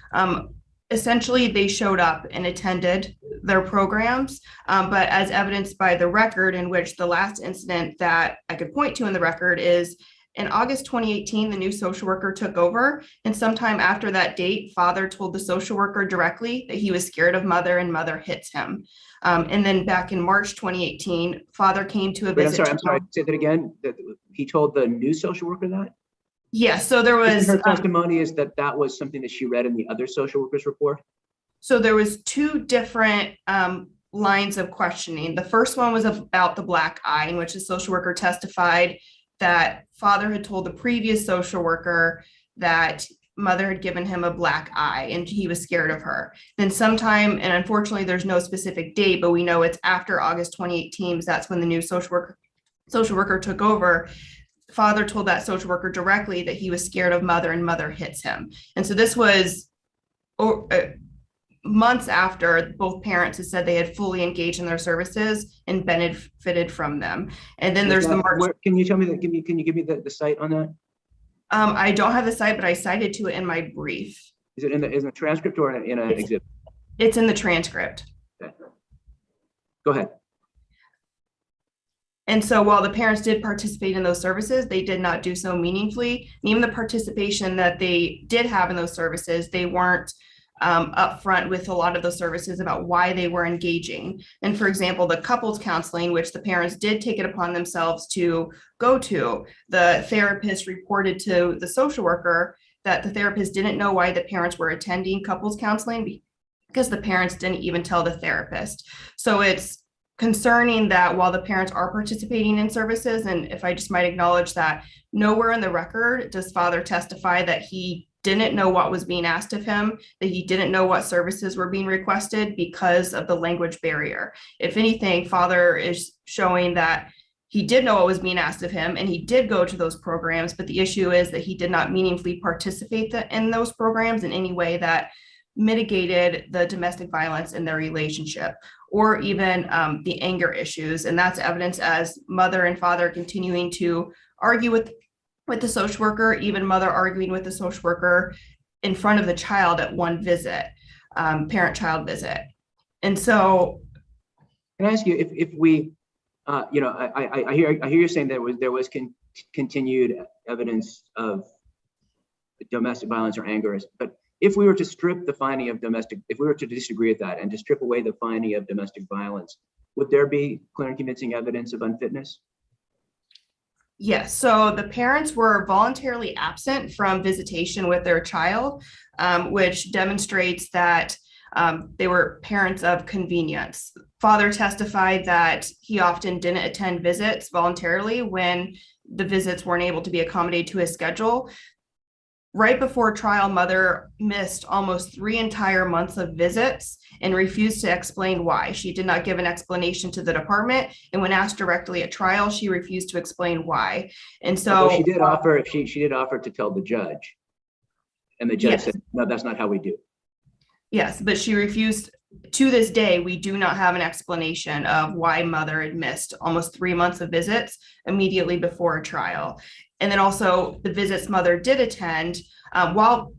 Essentially, they showed up and attended their programs, but as evidenced by the record, in which the last incident that I could point to in the record is in August 2018, the new social worker took over, and sometime after that date, father told the social worker directly that he was scared of mother and mother hits him. And then back in March 2018, father came to a visit. I'm sorry, say that again. That he told the new social worker that? Yes, so there was her testimony is that was something that she read in the other social workers report. So there was 2 different lines of questioning. The first one was about the black eye, in which the social worker testified that father had told the previous social worker that mother had given him a black eye and he was scared of her. Then sometime, and unfortunately there's no specific date, but we know it's after August 2018, that's when the new social worker took over. Father told that social worker directly that he was scared of mother and mother hits him. And so this was months after both parents had said they had fully engaged in their services and benefited from them. And then there's the March. Can you tell me that? Can you give me the site on that? I don't have the site, but I cited to it in my brief. Is it in the transcript or in an exhibit? It's in the transcript. Okay. Go ahead. And so while the parents did participate in those services, they did not do so meaningfully. And even the participation that they did have in those services, they weren't upfront with a lot of those services about why they were engaging. And for example, the couples counseling, which the parents did take it upon themselves to go to, the therapist reported to the social worker that the therapist didn't know why the parents were attending couples counseling because the parents didn't even tell the therapist. So it's concerning that while the parents are participating in services, and if I just might acknowledge that nowhere in the record does father testify that he didn't know what was being asked of him, that he didn't know what services were being requested because of the language barrier. If anything, father is showing that he did know what was being asked of him and he did go to those programs, but the issue is that he did not meaningfully participate in those programs in any way that mitigated the domestic violence in their relationship or even the anger issues. And that's evidence as mother and father continuing to argue with the social worker, even mother arguing with the social worker in front of the child at one visit, parent-child visit. And so, can I ask you if we, you know, I hear you saying there was continued evidence of domestic violence or anger, but if we were to strip the finding of domestic, if we were to disagree with that and to strip away the finding of domestic violence, would there be clear and convincing evidence of unfitness? yes, so the parents were voluntarily absent from visitation with their child, which demonstrates that they were parents of convenience. Father testified that he often didn't attend visits voluntarily when the visits weren't able to be accommodated to his schedule. Right before trial, mother missed almost 3 entire months of visits and refused to explain why. She did not give an explanation to the department, and when asked directly at trial, she refused to explain why. And so although she did offer, she did offer to tell the judge, and the judge yes. said, no, that's not how we do. Yes, but she refused. To this day, we do not have an explanation of why mother had missed almost 3 months of visits immediately before a trial. And then also the visits mother did attend, while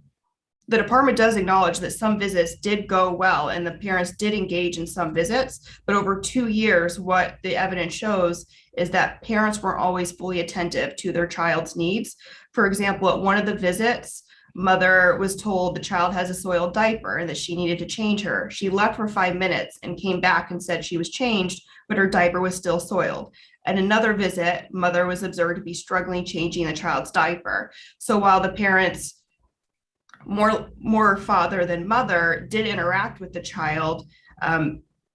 the department does acknowledge that some visits did go well and the parents did engage in some visits, but over 2 years, what the evidence shows is that parents weren't always fully attentive to their child's needs. For example, at one of the visits, mother was told the child has a soiled diaper and that she needed to change her. She left for 5 minutes and came back and said she was changed, but her diaper was still soiled. At another visit, mother was observed to be struggling changing the child's diaper. So while the parents, more father than mother, did interact with the child,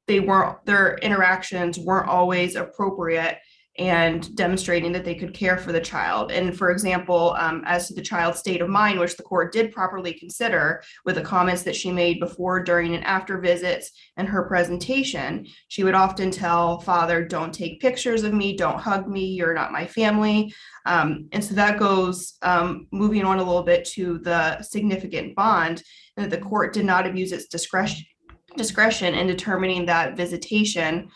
their interactions weren't always appropriate and demonstrating that they could care for the child. And for example, as to the child's state of mind, which the court did properly consider with the comments that she made before, during, and after visits and her presentation, she would often tell father, don't take pictures of me, don't hug me, you're not my family. And so that goes, moving on a little bit to the significant bond, and that the court did not abuse its discretion in determining that visitation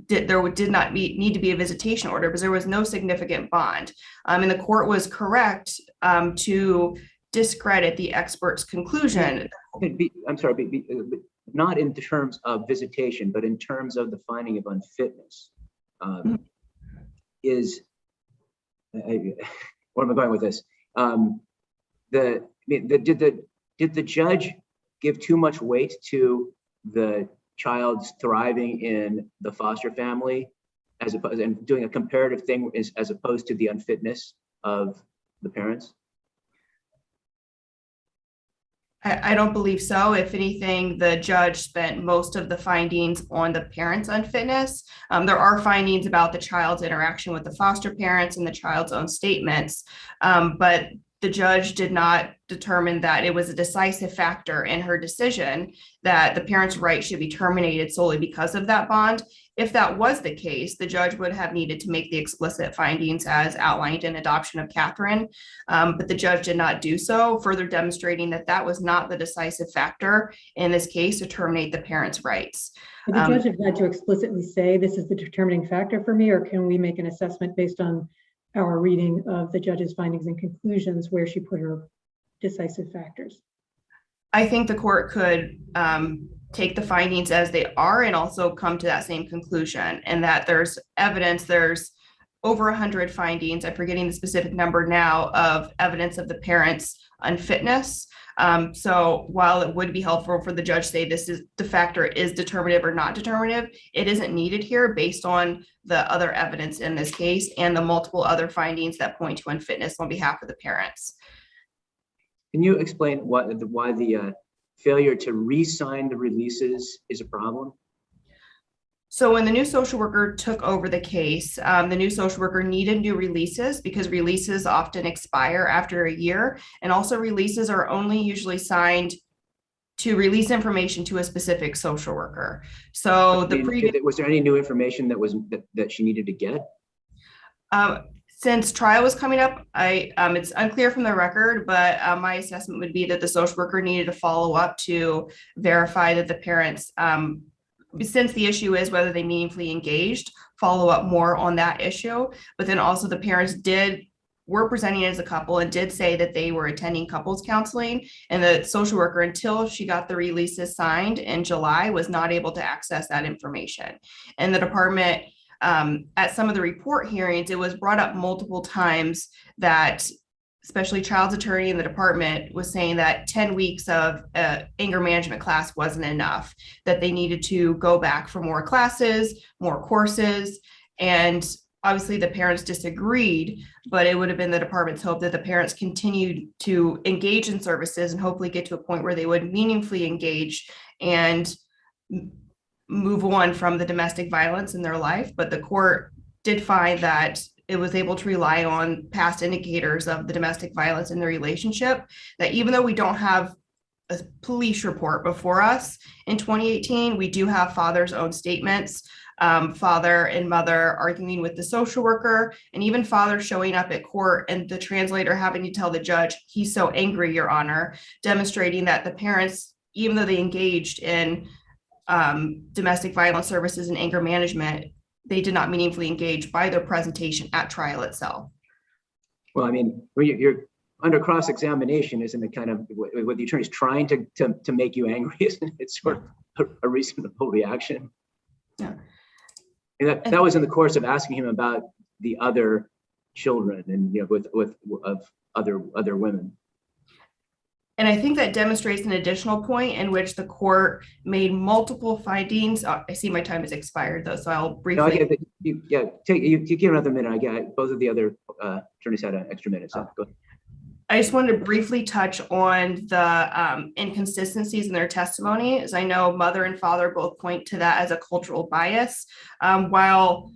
there did not need to be a visitation order because there was no significant bond. And the court was correct to discredit the expert's conclusion. I'm sorry, but not in terms of visitation, but in terms of the finding of unfitness. Where am I going with this? Did the judge give too much weight to the child's thriving in the foster family, as opposed and doing a comparative thing as opposed to the unfitness of the parents? I don't believe so. If anything, the judge spent most of the findings on the parents' unfitness. There are findings about the child's interaction with the foster parents and the child's own statements, but the judge did not determine that it was a decisive factor in her decision that the parent's right should be terminated solely because of that bond. If that was the case, the judge would have needed to make the explicit findings as outlined in Adoption of Catherine, but the judge did not do so, further demonstrating that that was not the decisive factor in this case to terminate the parent's rights. Would the judge have had to explicitly say this is the determining factor for me, or can we make an assessment based on our reading of the judge's findings and conclusions where she put her decisive factors. I think the court could take the findings as they are and also come to that same conclusion, and that there's evidence, there's over 100 findings, I'm forgetting the specific number now, of evidence of the parents' unfitness. So while it would be helpful for the judge to say this is the factor is determinative or not determinative, it isn't needed here based on the other evidence in this case and the multiple other findings that point to unfitness on behalf of the parents. Can you explain why the failure to re-sign the releases is a problem? So when the new social worker took over the case, the new social worker needed new releases because releases often expire after a year. And also releases are only usually signed to release information to a specific social worker. So the previous— Was there any new information that she needed to get? Since trial was coming up, it's unclear from the record, but my assessment would be that the social worker needed to follow up to verify that the parents, since the issue is whether they meaningfully engaged, follow up more on that issue. But then also the parents were presenting as a couple and did say that they were attending couples counseling, and the social worker, until she got the releases signed in July, was not able to access that information. And the department, at some of the report hearings, it was brought up multiple times that especially child's attorney in the department was saying that 10 weeks of anger management class wasn't enough, that they needed to go back for more classes, more courses. And obviously the parents disagreed, but it would have been the department's hope that the parents continued to engage in services and hopefully get to a point where they would meaningfully engage and move on from the domestic violence in their life. But the court did find that it was able to rely on past indicators of the domestic violence in the relationship, that even though we don't have a police report before us in 2018, we do have father's own statements, father and mother arguing with the social worker, and even father showing up at court and the translator having to tell the judge, he's so angry, Your Honor, demonstrating that the parents, even though they engaged in domestic violence services and anger management, they did not meaningfully engage by their presentation at trial itself. Well, I mean, you're under cross-examination, isn't it kind of what the attorney's trying to make you angry? Isn't it sort of a reasonable reaction? Yeah. And that was in the course of asking him about the other children and with other women. And I think that demonstrates an additional point in which the court made multiple findings. I see my time has expired though, so I'll briefly. You give another minute. I get both of the other attorneys had an extra minute. So go ahead. I just wanted to briefly touch on the inconsistencies in their testimony, as I know mother and father both point to that as a cultural bias. While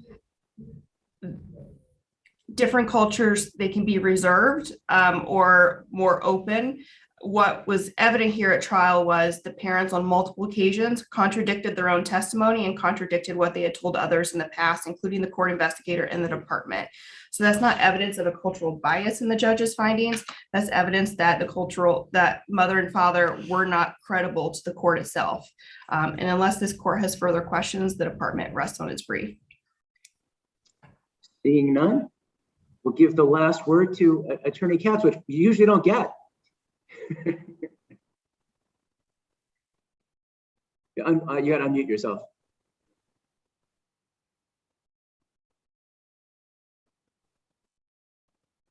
different cultures, they can be reserved or more open. What was evident here at trial was the parents on multiple occasions contradicted their own testimony and contradicted what they had told others in the past, including the court investigator and the department. So that's not evidence of a cultural bias in the judge's findings. That's evidence that that mother and father were not credible to the court itself. And unless this court has further questions, the department rests on its brief. Seeing none, we'll give the last word to Attorney Katz, which you usually don't get. You got to unmute yourself.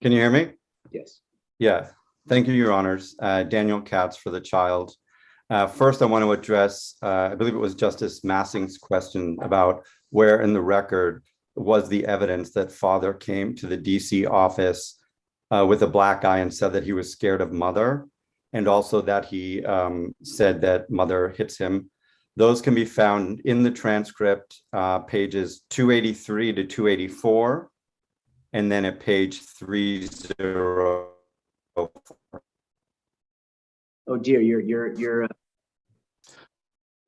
Can you hear me? Yes. Yeah. Thank you, Your Honors. Daniel Katz for the child. First, I want to address, I believe it was Justice Massing's question about where in the record was the evidence that father came to the DC office with a black eye and said that he was scared of mother, and also that he said that mother hits him. Those can be found in the transcript, pages 283 to 284, and then at page 304. Oh dear, you're we're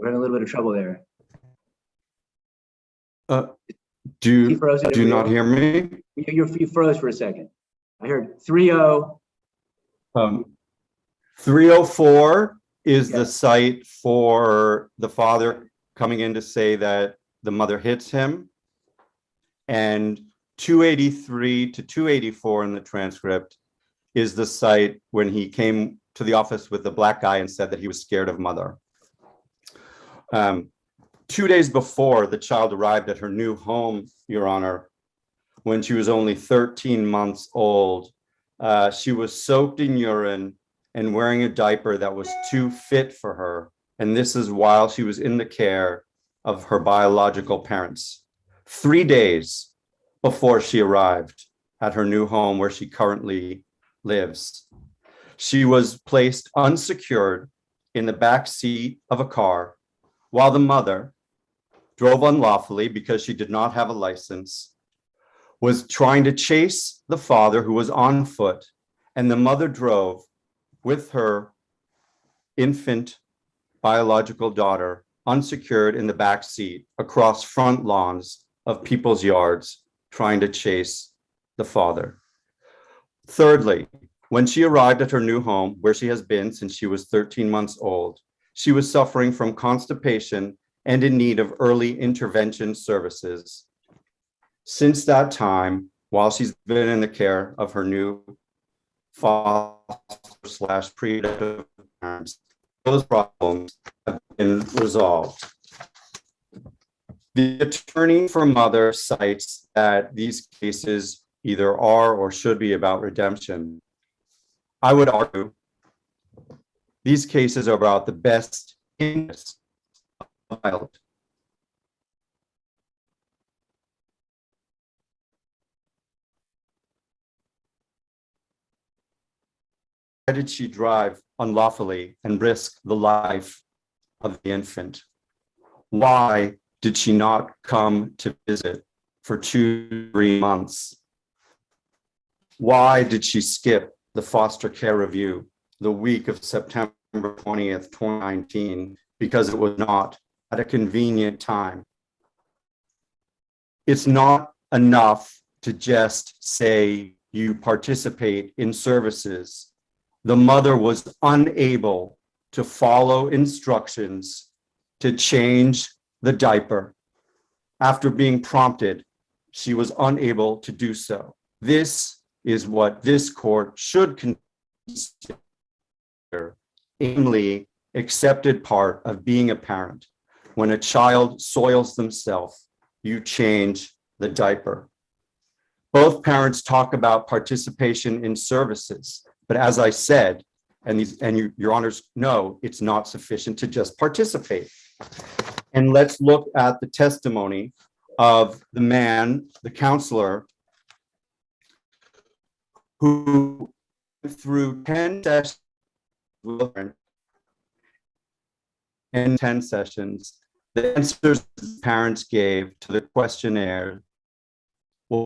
having a little bit of trouble there. Do you not hear me? You froze for a second. I heard 30. 304 is the site for the father coming in to say that the mother hits him, and 283 to 284 in the transcript is the site when he came to the office with the black guy and said that he was scared of mother. 2 days before the child arrived at her new home, Your Honor, when she was only 13 months old, she was soaked in urine and wearing a diaper that was too fit for her. And this is while she was in the care of her biological parents. 3 days before she arrived at her new home where she currently lives. She was placed unsecured in the back seat of a car while the mother drove unlawfully because she did not have a license, was trying to chase the father who was on foot, and the mother drove with her infant biological daughter unsecured in the back seat across front lawns of people's yards, trying to chase the father. Thirdly, when she arrived at her new home, where she has been since she was 13 months old, she was suffering from constipation and in need of early intervention services. Since that time, while she's been in the care of her new foster/pre-adoptive parents, those problems have been resolved. The attorney for mother cites that these cases either are or should be about redemption. I would argue these cases are about the best interest of the child. Why did she drive unlawfully and risk the life of the infant? Why did she not come to visit for 2-3 months? Why did she skip the foster care review the week of September 20th, 2019, because it was not at a convenient time? It's not enough to just say you participate in services. The mother was unable to follow instructions to change the diaper. After being prompted, she was unable to do so. This is what this court should consider namely accepted part of being a parent. When a child soils themselves, you change the diaper. Both parents talk about participation in services, but as I said, your honors know, it's not sufficient to just participate. And let's look at the testimony of the man, the counselor, who through 10 sessions and 10 sessions, the answers parents gave to the questionnaire. Well,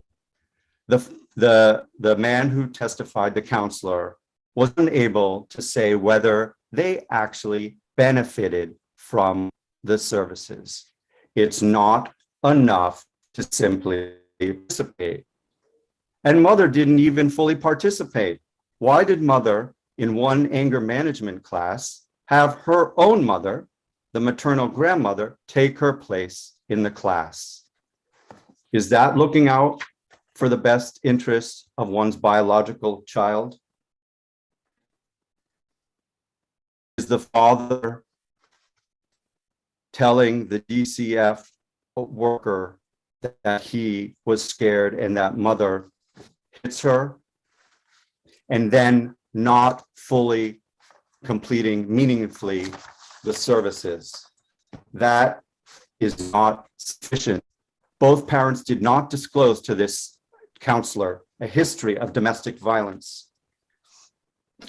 the man who testified, the counselor, was unable to say whether they actually benefited from the services. It's not enough to simply participate. And mother didn't even fully participate. Why did mother in one anger management class have her own mother, the maternal grandmother, take her place in the class? Is that looking out for the best interests of one's biological child? Is the father telling the DCF worker that he was scared and that mother hits her, and then not fully completing meaningfully the services? That is not sufficient. Both parents did not disclose to this counselor a history of domestic violence.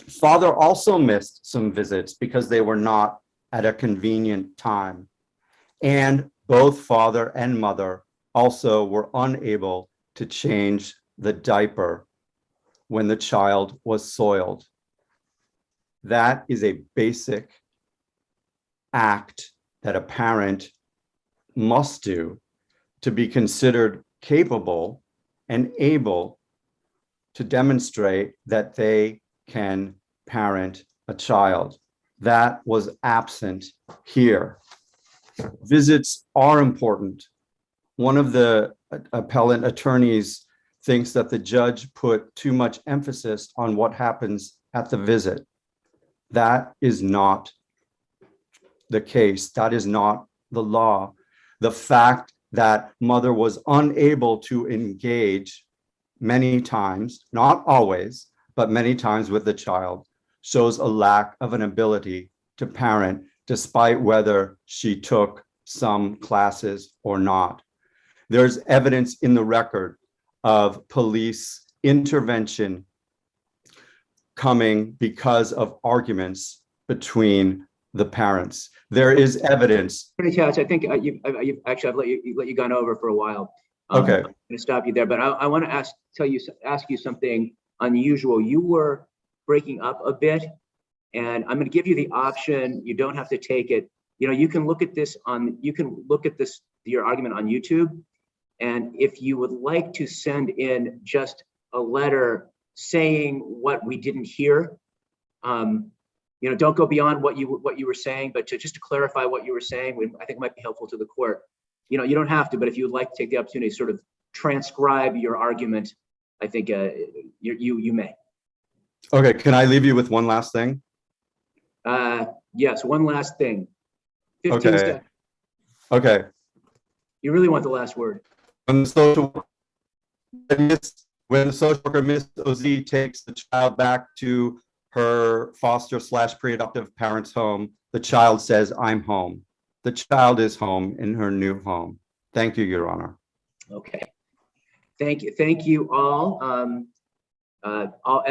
Father also missed some visits because they were not at a convenient time. And both father and mother also were unable to change the diaper when the child was soiled. That is a basic act that a parent must do to be considered capable and able to demonstrate that they can parent a child. That was absent here. Visits are important. One of the appellant attorneys thinks that the judge put too much emphasis on what happens at the visit. That is not the case. That is not the law. The fact that mother was unable to engage many times, not always, but many times with the child, shows a lack of an ability to parent, despite whether she took some classes or not. There's evidence in the record of police intervention coming because of arguments between the parents. There is evidence. Attorney Couch, I think I've let you gone over for a while. Okay. I'm going to stop you there, but I want to ask you something unusual. You were breaking up a bit, and I'm going to give you the option. You don't have to take it. You can look at this your argument on YouTube, and if you would like to send in just a letter saying what we didn't hear, don't go beyond what you were saying, but just to clarify what you were saying, I think it might be helpful to the court. You don't have to, but if you would like to take the opportunity to sort of transcribe your argument, I think you may. Okay, can I leave you with one last thing? Yes, one last thing. 15 Okay. seconds. Okay. You really want the last word. When the social worker, Miss OZ, takes the child back to her foster/pre-adoptive parents' home, the child says, "I'm home." The child is home in her new home. Thank you, Your Honor. Okay. Thank you all.